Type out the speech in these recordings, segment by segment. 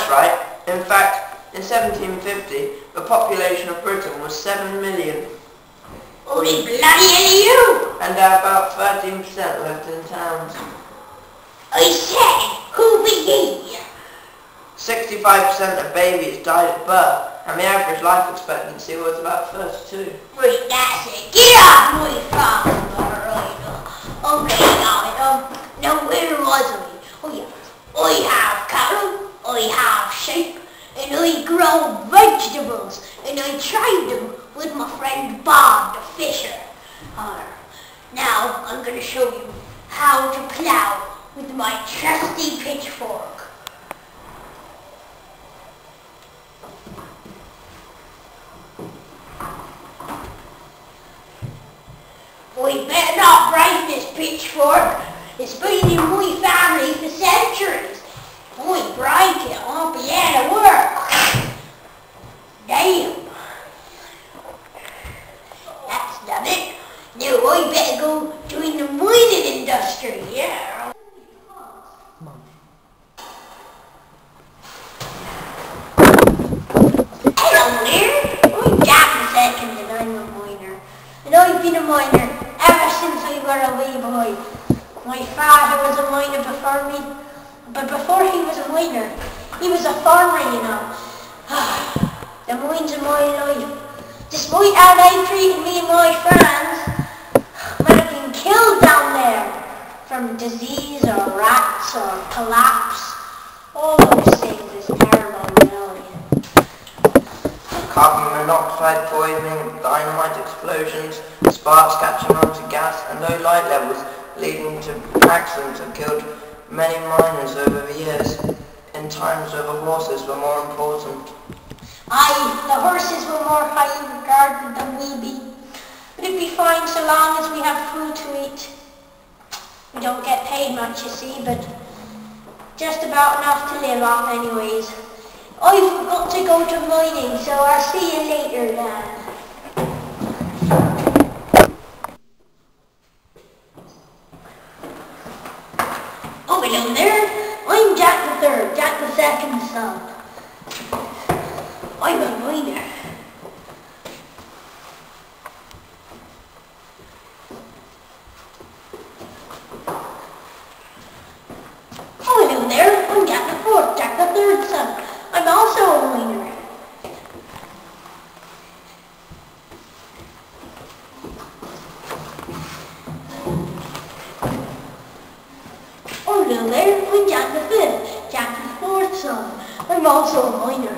that's right. In fact, in 1750, the population of Britain was 7 million. Holy bloody hell you! And about 13% lived in towns. I say, who be ye? 65% of babies died at birth, and the average life expectancy was about 32. Right, that's it. Get off my farm, alright. Okay, now where was I? Oh yeah, I have cattle, I have sheep, and I grow vegetables, and I trade them with my friend Bob the fisher. Now I'm going to show you how to plough with my trusty pitchfork. We better not break this pitchfork. It's been in my family for centuries. If I break it, I'll be out of work. Damn. That's done it. Now I better go join the mining industry, yeah. Hello there. I'm Jack II and I'm a miner. And I've been a miner ever since I were a wee boy. My father was a miner before me, but before he was a miner, he was a farmer, you know. The mines of my life. Despite how they treated me and my friends, might have been killed down there from disease or rats or collapse. All those things is terrible, really. Carbon monoxide poisoning, dynamite explosions, sparks catching on to gas, and low light levels leading to accidents have killed many miners over the years. In times where the horses were more important. Aye, the horses were more highly regarded than we be. But it'd be fine so long as we have food to eat. We don't get paid much, you see, but just about enough to live off anyways. I've got to go to mining, so I'll see you later then. Oh, hello there. I'm Jack III, Jack II's son. I'm a miner. Oh, hello there. I'm Jack IV, Jack III's son. I'm also a miner. Oh, hello there. I'm Jack V, Jack IV's son. I'm also a miner.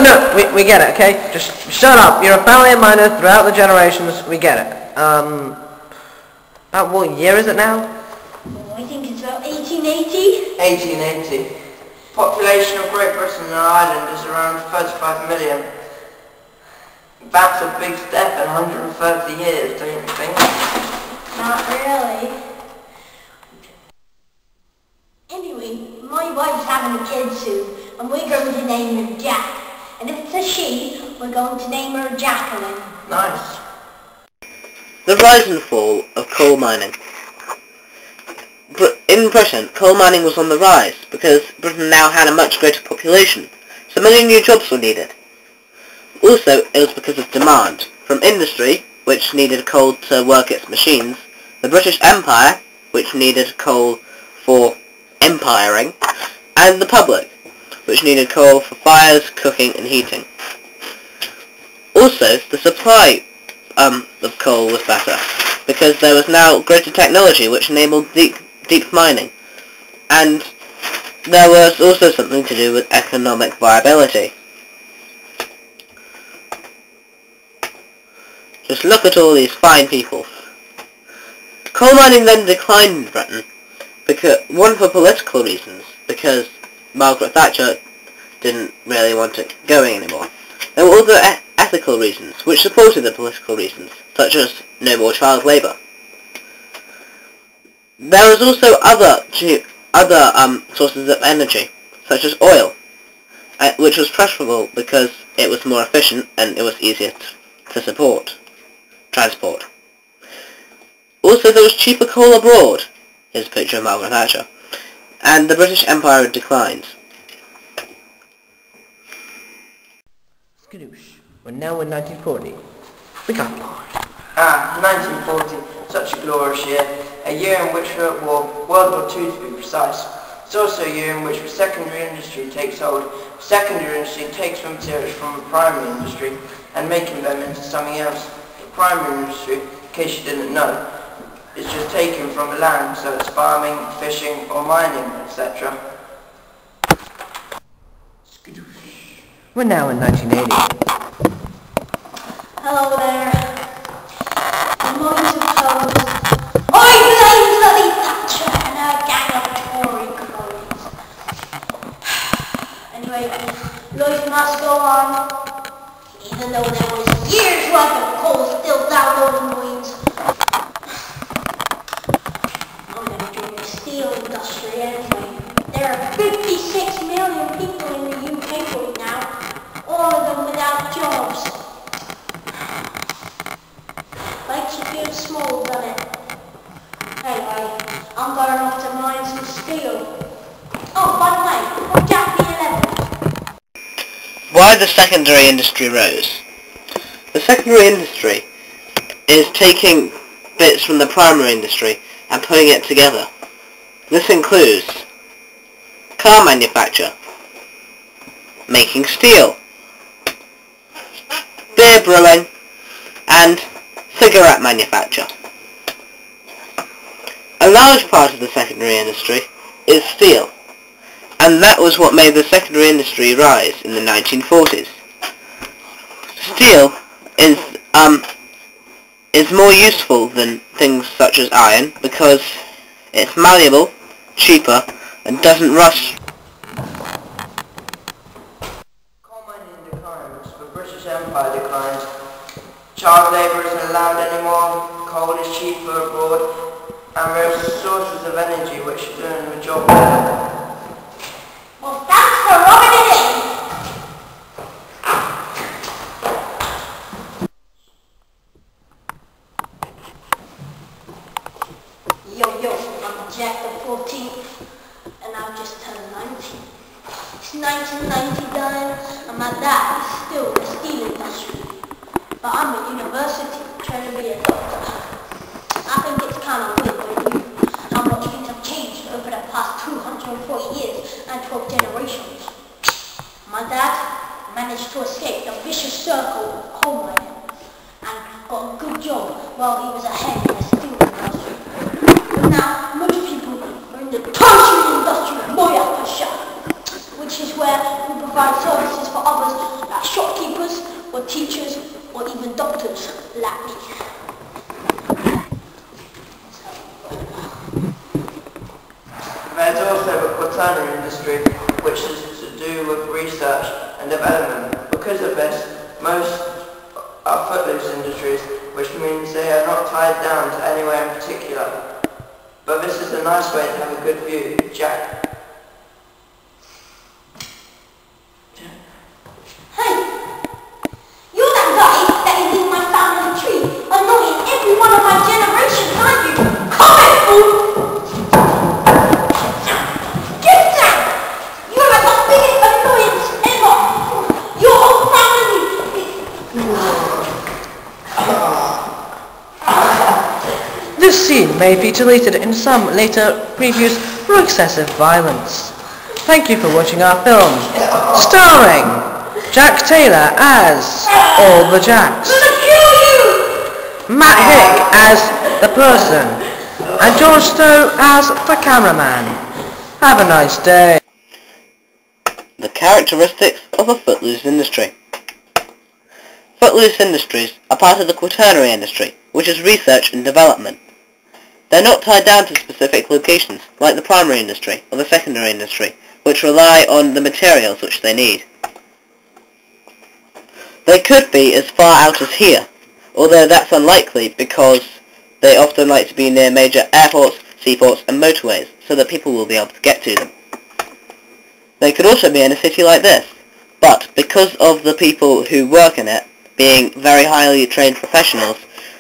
No, we get it, okay? Just shut up. You're a family of miners throughout the generations. We get it. About what year is it now? Oh, I think it's about 1880. 1880. Population of Great Britain and Ireland is around 35 million. That's a big step in 130 years, don't you think? Not really. Anyway, my wife's having a kid soon, and we're going to name her Jack. And if it's a she, we're going to name her Jacqueline. Nice. The rise and fall of coal mining. In Britain, coal mining was on the rise because Britain now had a much greater population, so many new jobs were needed. Also, it was because of demand from industry, which needed coal to work its machines, the British Empire, which needed coal for empiring, and the public, which needed coal for fires, cooking and heating. Also, the supply of coal was better, because there was now greater technology which enabled deep mining, and there was also something to do with economic viability. Just look at all these fine people. Coal mining then declined in Britain, one for political reasons, because Margaret Thatcher didn't really want it going anymore. There were other ethical reasons, which supported the political reasons, such as no more child labour. There was also other sources of energy, such as oil, which was preferable because it was more efficient and it was easier to transport. Also, there was cheaper coal abroad. Here's a picture of Margaret Thatcher. And the British Empire declines. Skadoosh. We're now in 1940. We got bored. 1940, such a glorious year. A year in which we're at war, World War II to be precise. It's also a year in which the secondary industry takes hold. Secondary industry takes raw materials from the primary industry and making them into something else. The primary industry, in case you didn't know, is just taken from the land, so it's farming, fishing or mining, etc. We're now in 1980. Hello there. The mines are closed. I blame bloody Thatcher and her gang of Tory cronies. Anyway, life must go on. Even though there was years worth of coal still down those mines. I'm gonna join the steel industry anyway. There are 56 million people in the UK right now, all of them without jobs. Makes you feel small, doesn't it? Anyway, I'm going off to mine some steel. Oh, by the way, watch out for your level. Why the secondary industry rose? The secondary industry is taking bits from the primary industry and putting it together. This includes car manufacture, making steel, beer brewing, and cigarette manufacture. A large part of the secondary industry is steel, and that was what made the secondary industry rise in the 1940s. Steel is more useful than things such as iron because it's malleable, cheaper, and doesn't rust. Coal mining declines, the British Empire declines. Child labour isn't allowed anymore, coal is cheaper abroad, and there are sources of energy which are doing the job better. Well, thanks for rubbing it in. Yo, I'm Jack the 14th, and I've just turned 19. It's 1999, and my dad is still in the steel industry. But I'm at university, trying to be a doctor. I think it's kind of weird when you how much things have changed over the past 240 years and 12 generations. My dad managed to escape the vicious circle of coal mining and got a good job while he was ahead in the steel industry. But now, most people are in the tertiary industry of lawyer shop, which is where we provide services for others like shopkeepers or teachers or even doctors like me. There's also the quaternary industry, which is to do with research and development. Because of this, most are footloose industries, which means they are not tied down to anywhere in particular. But this is a nice way to have a good view. Jack. Hey! You're that guy that is in my family tree, annoying every one of my generations, aren't you? Come here, fool! Get down! You're like the biggest annoyance ever! Your whole family is... This scene may be deleted in some later previews for excessive violence. Thank you for watching our film, starring Jack Taylor as all the Jacks, Matt Hick as the person, and George Stowe as the cameraman. Have a nice day. The characteristics of a footloose industry. Footloose industries are part of the quaternary industry, which is research and development. They're not tied down to specific locations, like the primary industry or the secondary industry, which rely on the materials which they need. They could be as far out as here, although that's unlikely because they often like to be near major airports, seaports and motorways, so that people will be able to get to them. They could also be in a city like this, but because of the people who work in it being very highly trained professionals,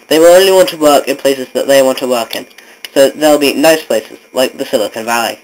They will only want to work in places that they want to work in, so they'll be nice places, like the Silicon Valley.